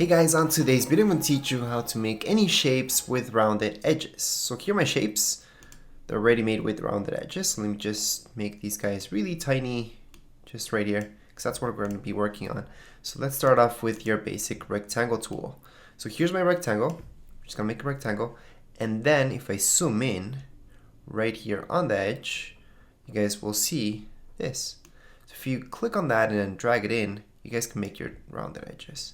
Hey guys, on today's video I'm going to teach you how to make any shapes with rounded edges. So here are my shapes. They're already made with rounded edges. So let me just make these guys really tiny, just right here, because that's what we're going to be working on. So let's start off with your basic rectangle tool. So here's my rectangle. I'm just going to make a rectangle. And then if I zoom in right here on the edge, you guys will see this. So if you click on that and then drag it in, you guys can make your rounded edges.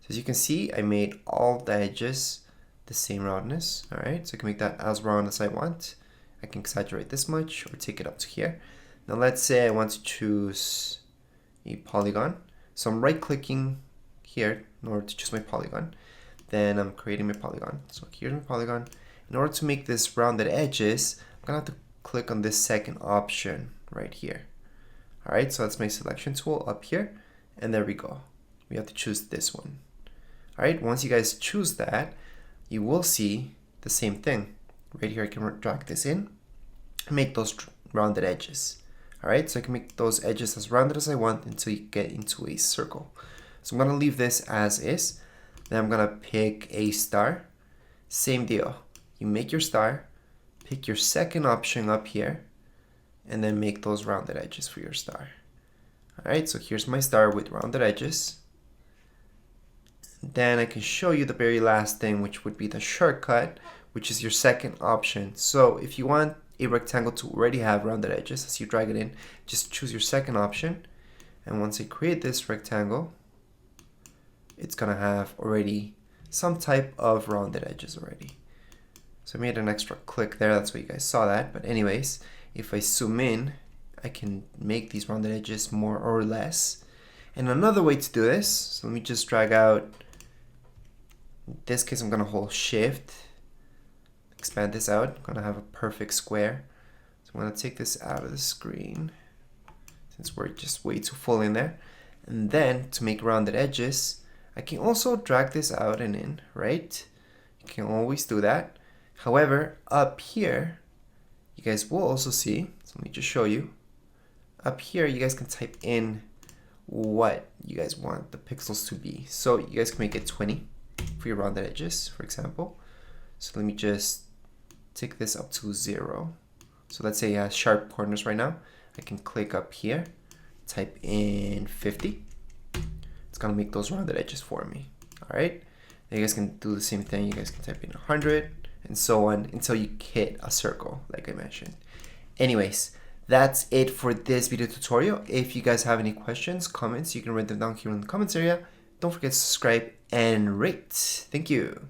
So as you can see, I made all the edges the same roundness. All right, so I can make that as round as I want. I can exaggerate this much or take it up to here. Now let's say I want to choose a polygon. So I'm right clicking here in order to choose my polygon. Then I'm creating my polygon. So here's my polygon. In order to make this rounded edges, I'm gonna have to click on this second option right here. All right, so that's my selection tool up here. And there we go. We have to choose this one. All right, once you guys choose that, you will see the same thing. Right here, I can drag this in and make those rounded edges. All right, so I can make those edges as rounded as I want until you get into a circle. So I'm gonna leave this as is. Then I'm gonna pick a star. Same deal. You make your star, pick your second option up here, and then make those rounded edges for your star. All right, so here's my star with rounded edges. Then I can show you the very last thing, which would be the shortcut, which is your second option. So if you want a rectangle to already have rounded edges, as you drag it in, just choose your second option. And once I create this rectangle, it's gonna have already some type of rounded edges already. So I made an extra click there, that's why you guys saw that. But anyways, if I zoom in, I can make these rounded edges more or less. And another way to do this, so let me just drag out, in this case I'm gonna hold shift, expand this out, I'm gonna have a perfect square. So I'm gonna take this out of the screen, since we're just way too full in there. And then to make rounded edges, I can also drag this out and in, right? You can always do that. However, up here, you guys will also see, so let me just show you. Up here, you guys can type in what you guys want the pixels to be. So you guys can make it 20 for your rounded edges, for example. So let me just take this up to 0. So let's say it has sharp corners right now. I can click up here, type in 50. It's gonna make those rounded edges for me. All right. Then you guys can do the same thing. You guys can type in 100 and so on until you hit a circle, like I mentioned. Anyways, that's it for this video tutorial. If you guys have any questions, comments, you can write them down here in the comments area. Don't forget to subscribe and rate. Thank you.